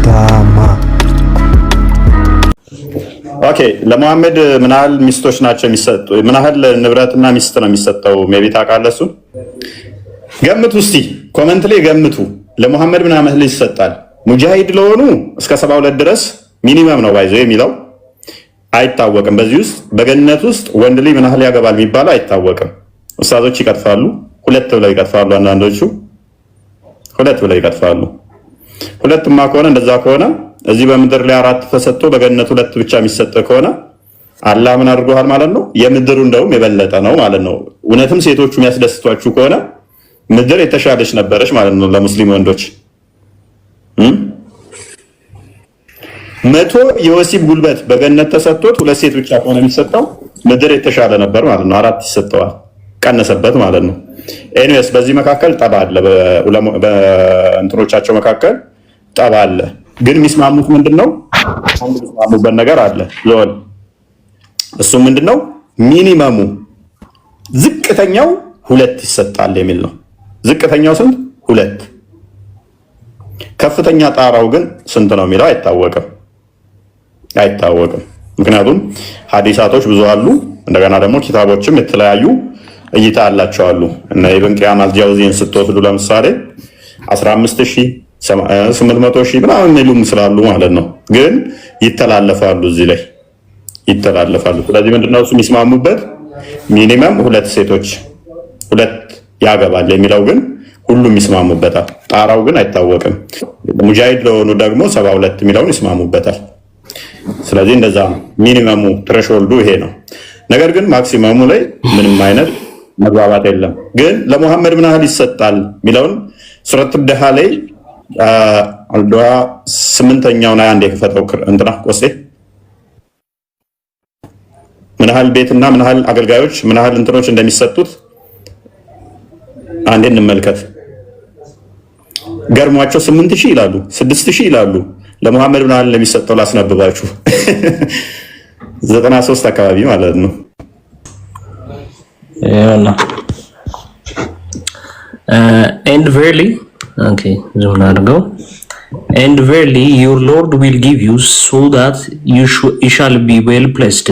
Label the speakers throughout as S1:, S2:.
S1: ጋማ
S2: ኦኬ ለሙሐመድ ምን ያህል ሚስቶች ናቸው የሚሰጡ? ምን ያህል ንብረትና ሚስት ነው የሚሰጠው? ሜቢ ታውቃለህ? እሱ ገምቱ እስቲ ኮሜንት ላይ ገምቱ። ለሙሐመድ ምን ያህል ይሰጣል? ሙጃሂድ ለሆኑ እስከ 72 ድረስ ሚኒመም ነው ባይዘው የሚለው አይታወቅም። በዚህ ውስጥ በገነት ውስጥ ወንድ ልጅ ምን ያህል ያገባል የሚባለው አይታወቅም። ኡስታዞች ይቀጥፋሉ፣ ሁለት ብለው ይቀጥፋሉ። አንዳንዶቹ ሁለት ብለው ይቀጥፋሉ። ሁለትማ ከሆነ እንደዛ ከሆነ እዚህ በምድር ላይ 4 ተሰጥቶ በገነት 2 ብቻ የሚሰጥ ከሆነ አላህ ምን አድርጎሃል ማለት ነው? የምድሩ እንደውም የበለጠ ነው ማለት ነው። እውነትም ሴቶቹ የሚያስደስቷችሁ ከሆነ ምድር የተሻለች ነበረች ማለት ነው ለሙስሊም ወንዶች። 100 የወሲብ ጉልበት በገነት ተሰጥቶት 2 ሴት ብቻ ከሆነ የሚሰጠው ምድር የተሻለ ነበር ማለት ነው። 4 ይሰጠዋል፣ ቀነሰበት ማለት ነው። ኤኒዌይስ በዚህ መካከል ጠባ አለ፣ በእንትኖቻቸው መካከል ጠባ አለ። ግን የሚስማሙት ምንድነው? አንድ የሚስማሙበት ነገር አለ ይወል እሱ ምንድነው? ሚኒመሙ ዝቅተኛው 2 ይሰጣል የሚል ነው። ዝቅተኛው ስንት? 2። ከፍተኛ ጣራው ግን ስንት ነው የሚለው አይታወቅም። ምክንያቱም ሐዲሳቶች ብዙ አሉ፣ እንደገና ደግሞ ኪታቦችም የተለያዩ እይታ አላቸው አሉ። እና ኢብን ቂያም አልጃውዚን ስትወስዱ ለምሳሌ 15000 800,000 ምናምን የሚሉም ስላሉ ማለት ነው። ግን ይተላለፋሉ፣ እዚህ ላይ ይተላለፋሉ። ስለዚህ ምንድነው እሱ የሚስማሙበት ሚኒመም 2 ሴቶች 2 ያገባል የሚለው ግን ሁሉም ይስማሙበታል። ጣራው ግን አይታወቅም። ሙጃሂድ ለሆኑ ደግሞ 72 የሚለውን ይስማሙበታል። ስለዚህ እንደዛ ነው። ሚኒመሙ ትሬሾልዱ ይሄ ነው። ነገር ግን ማክሲመሙ ላይ ምንም አይነት መግባባት የለም። ግን ለሙሐመድ ምን ያህል ይሰጣል የሚለውን ሱረቱ ደሃ ላይ አልዱዓ 8ኛውን አያ እንደከፈተው እንትና ቆስጤ ምን ያህል ቤትና ምን ያህል አገልጋዮች ምን ያህል እንትኖች እንደሚሰጡት አንዴ እንመልከት። ገርሟቸው 8000 ይላሉ፣ 6000 ይላሉ። ለሙሐመድ ምን ያህል እንደሚሰጠው ላስነብባችሁ። 93 አካባቢ ማለት ነው።
S3: and verily okay zoom አድርገው and verily your Lord will give you so that you shall be well placed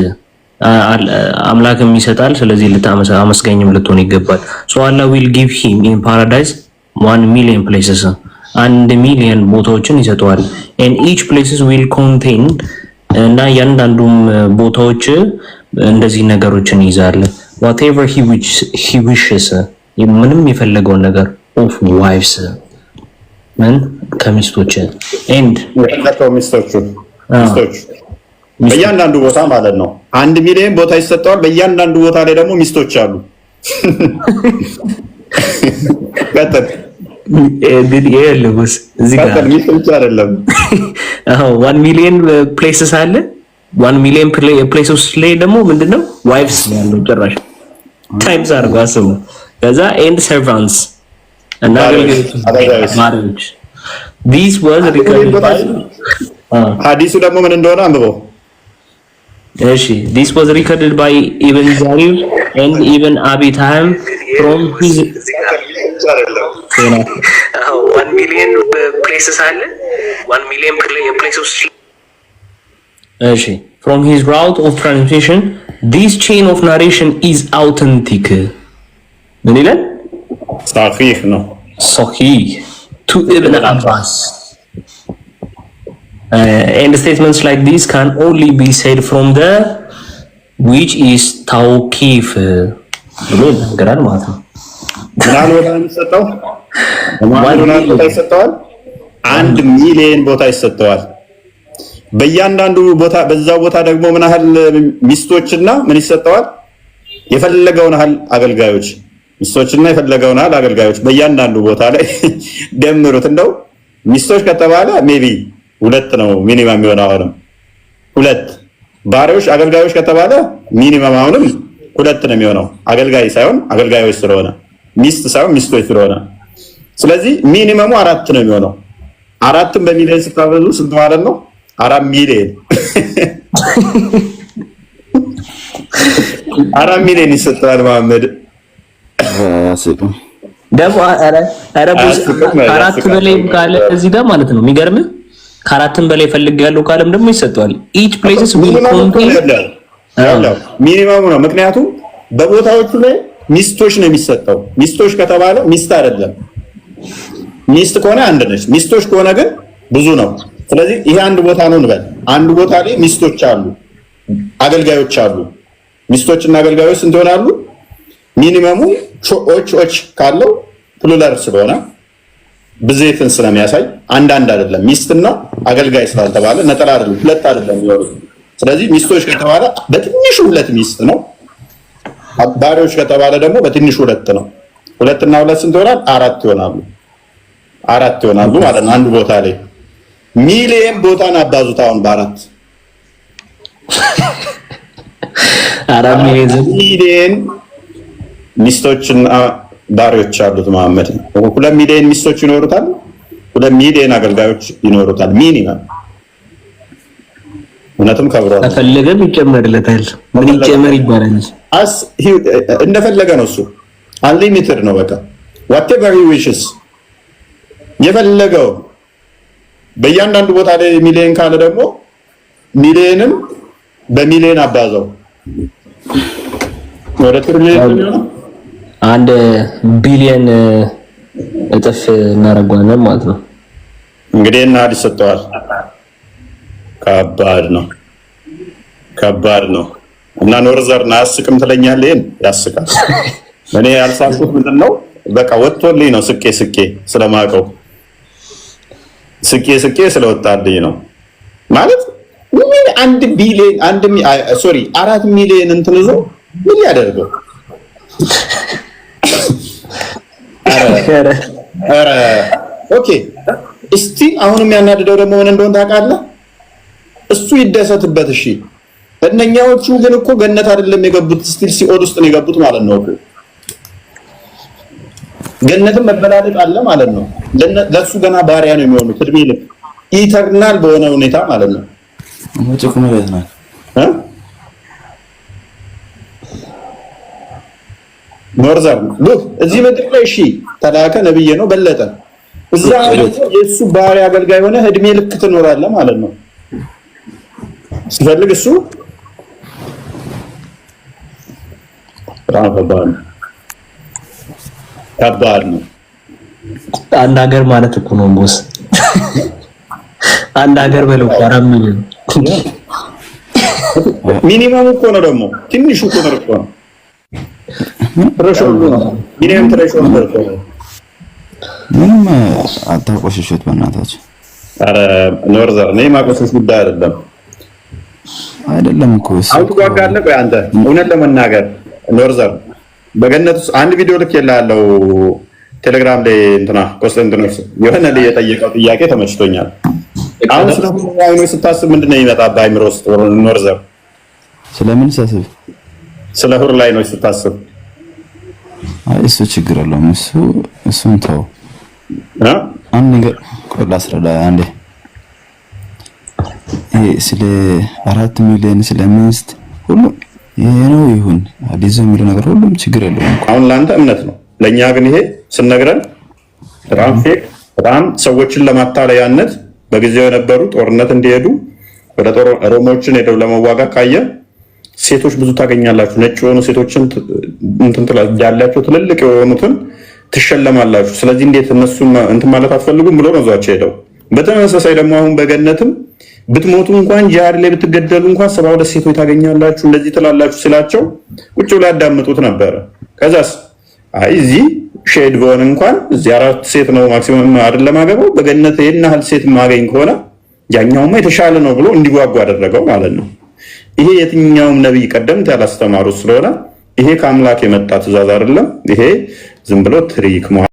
S3: አምላክም ይሰጣል፣ ስለዚህ ልታመስገኝም ልትሆን ይገባል። so Allah will give him in paradise 1 million places 1 ሚሊዮን ቦታዎችን ይሰጠዋል። and each places will contain እና ያንዳንዱም ቦታዎች እንደዚህ ነገሮችን ይዛል። whatever he wishes ምንም የፈለገውን ነገር of wives ምን ከሚስቶች and
S2: የፈለከው ሚስቶች በእያንዳንዱ ቦታ ማለት ነው 1 ሚሊዮን ቦታ ይሰጠዋል። በእያንዳንዱ ቦታ ላይ ደግሞ ሚስቶች አሉ። ቀጥል
S3: ግን የለውስ እዚህ ጋር
S2: ሚስቶች አይደለም።
S3: 1 ሚሊዮን ፕሌስስ አለ። 1 ሚሊዮን ፕሌስስ ላይ ደግሞ ምንድነው ዋይፍስ ያለው ጭራሽ ታይምስ አድርጎ አስቡ። ከዛ ኤንድ ሰርቫንትስ እና ማሪጅ this was recorded by
S2: ሐዲሱ ደግሞ ምን እንደሆነ አንብበው።
S3: እሺ this was recorded by Ibn Jarir and Ibn Abi Tahm from his 1 million places አለ 1 million places እሺ from his route of transmission this chain of narration is authentic ምን ይላል?
S2: صحيح ነው
S3: صحيح to Ibn Abbas and statements like this can only be said from the which is tawqif ብሎ ይናገራል ማለት ነው።
S2: ምናል ቦታ የሚሰጠው ቦታ ይሰጠዋል። 1 ሚሊዮን ቦታ ይሰጠዋል። በእያንዳንዱ ቦታ በዛው ቦታ ደግሞ ምን ያህል ሚስቶችና ምን ይሰጠዋል? የፈለገውን ያህል አገልጋዮች ሚስቶችና የፈለገውን ያህል አገልጋዮች በእያንዳንዱ ቦታ ላይ ደምሩት። እንደው ሚስቶች ከተባለ ሜቢ 2 ነው ሚኒመም የሚሆነው። አሁንም 2 ባሪያዎች አገልጋዮች ከተባለ ሚኒመም አሁንም 2 ነው የሚሆነው። አገልጋይ ሳይሆን አገልጋዮች ስለሆነ ሚስት ሳይሆን ሚስቶች ስለሆነ ስለዚህ ሚኒመሙ 4 ነው የሚሆነው። 4ን በሚሊዮን ስታበዙ ስንት ማለት ነው? 4 ሚሊዮን 4 ሚሊዮን ይሰጣል መሐመድ።
S3: ደግሞ አረ 4 በላይ ካለ እዚህ ጋር ማለት ነው። የሚገርምህ ከአራትም በላይ ፈልጋለሁ ካለም ደግሞ ይሰጠዋል። each places will contain
S2: ሚኒመሙ ነው። ምክንያቱም በቦታዎቹ ላይ ሚስቶች ነው የሚሰጠው። ሚስቶች ከተባለ ሚስት አይደለም። ሚስት ከሆነ አንድ ነች። ሚስቶች ከሆነ ግን ብዙ ነው። ስለዚህ ይሄ አንድ ቦታ ነው እንበል። አንድ ቦታ ላይ ሚስቶች አሉ፣ አገልጋዮች አሉ። ሚስቶችና አገልጋዮች ስንት ይሆናሉ? ሚኒመሙ ኦች ካለው ፕሉራል ስለሆነ ብዜትን ስለሚያሳይ አንዳንድ አይደለም። ሚስትና አገልጋይ ስላልተባለ ነጠላ አይደለም፣ ሁለት አይደለም ይወሩ። ስለዚህ ሚስቶች ከተባለ በትንሹ ሁለት ሚስት ነው። ባሪያዎች ከተባለ ደግሞ በትንሹ ሁለት ነው። ሁለትና ሁለት ስንት ይሆናል? አራት ይሆናሉ። አራት ይሆናሉ ማለት ነው። አንድ ቦታ ላይ ሚሊየን ቦታን አባዙት አሁን በአራት
S3: አራት
S2: ሚሊየን ሚስቶችና ባሪያዎች አሉት መሐመድ። 2 ሚሊየን ሚስቶች ይኖሩታል፣ 2 ሚሊየን አገልጋዮች ይኖሩታል። ሚኒመም እውነትም ከብሯል።
S3: ከፈለገም ይጨመርለታል። ምን ይጨመር ይባላል?
S2: እንደፈለገ ነው እሱ። አንሊሚትድ ነው በቃ whatever he wishes የፈለገው። በእያንዳንዱ ቦታ ላይ ሚሊየን ካለ ደግሞ ሚሊየንን በሚሊየን አባዛው ወደ ትሪሊየን ነው።
S3: 1 ቢሊየን እጥፍ እናደርገዋለን ማለት ነው።
S2: እንግዲህ እና አዲስ ሰጥተዋል። ከባድ ነው። እና ኖርዘርን አያስቅም ትለኛለህ? ይሄን ያስቃል። እኔ ያልሳልኩት ምንድነው በቃ ወጥቶልኝ ነው። ስቄ ስለማውቀው ስቄ ስለወጣልኝ ነው ማለት ምን 1 ቢሊየን 4 ሚሊየን እንትን ይዞ ምን ያደርገው? አረ ኦኬ። እስቲ አሁንም ያናደደው ደግሞ ምን እንደሆነ ታውቃለህ? እሱ ይደሰትበት። እሺ እነኛዎቹ ግን እኮ ገነት አይደለም የገቡት፣ ስቲል ሲኦል ውስጥ ነው የገቡት ማለት ነው። ገነትም መበላለጥ አለ ማለት ነው። ለሱ ገና ባሪያ ነው የሚሆኑት እድሜ ልክ ኢተርናል በሆነ ሁኔታ ማለት ነው። ኖርዘር ሉክ እዚህ ምድር ላይ እሺ ተላከ ነብይ ነው በለጠ። እዛ የሱ ባሪያ አገልጋይ ሆነ እድሜ ልክ ትኖራለህ ማለት ነው። ሲፈልግ እሱ ከባድ ነው።
S3: አንድ ሀገር ማለት እኮ ነው ቦስ። አንድ ሀገር በለው አራም ሚሊዮን
S2: ሚኒመም እኮ ነው ደግሞ ትንሹ እኮ ነው። ትሬሾልድ ነው ሚኒመም ትሬሾልድ ነው።
S1: ምንም አታቆሽሹት በእናታችሁ።
S2: አረ ኖርዘር ነይ ማቆሽሽ ጉዳይ አይደለም እኮ አውጥቷጋለ። ቆይ አንተ እውነት ለመናገር ኖርዘር በገነት ውስጥ አንድ ቪዲዮ ልክ የላለው ቴሌግራም ላይ እንትና ኮንስታንቲኖስ የሆነ ላይ የጠየቀው ጥያቄ ተመችቶኛል። አሁን ስለ ሁሉ ስታስብ ምንድነው የሚመጣ በአይምሮ ውስጥ ኖርዘር?
S1: ስለምን ሳስብ?
S2: ስለ ሁሉ ላይ ነው ስታስብ?
S1: አይ እሱ ችግር የለውም። እሱን ተው። አንድ ነገር ቆይ ላስረዳ አንዴ። ስለ 4 ሚሊዮን ስለ ሚስት ሁሉ ይሄ ነው ይሁን አዲስ የሚለው ነገር ሁሉም ችግር የለውም።
S2: አሁን ለአንተ እምነት ነው፣ ለኛ ግን ይሄ ስነግረን በጣም ሰዎችን ለማታለያነት በጊዜው የነበሩ ጦርነት እንዲሄዱ ወደ ጦር ሮሞችን ሄደው ለመዋጋት ካየ ሴቶች ብዙ ታገኛላችሁ። ነጭ የሆኑ ሴቶችን ያላቸው ትልልቅ የሆኑትን ትሸለማላችሁ። ስለዚህ እንዴት እነሱን እንትን ማለት አትፈልጉም ብሎ ነው ዟቸው ሄደው። በተመሳሳይ ደግሞ አሁን በገነትም ብትሞቱ እንኳን ጂሃድ ላይ ብትገደሉ እንኳን 72 ሴቶች ታገኛላችሁ እንደዚህ ትላላችሁ ሲላቸው ቁጭ ብለው ያዳምጡት ነበረ። ከዛስ አይ እዚህ ሼድ በሆነ እንኳን እዚህ 4 ሴት ነው ማክሲመም አይደለም አገባው በገነት ይሄን ያህል ሴት ማገኝ ከሆነ ያኛውማ የተሻለ ነው ብሎ እንዲጓጓ አደረገው ማለት ነው። ይሄ የትኛውም ነብይ ቀደምት ያላስተማሩት ስለሆነ ይሄ ከአምላክ የመጣ ትእዛዝ አይደለም። ይሄ ዝም ብሎ ትሪክ ነው።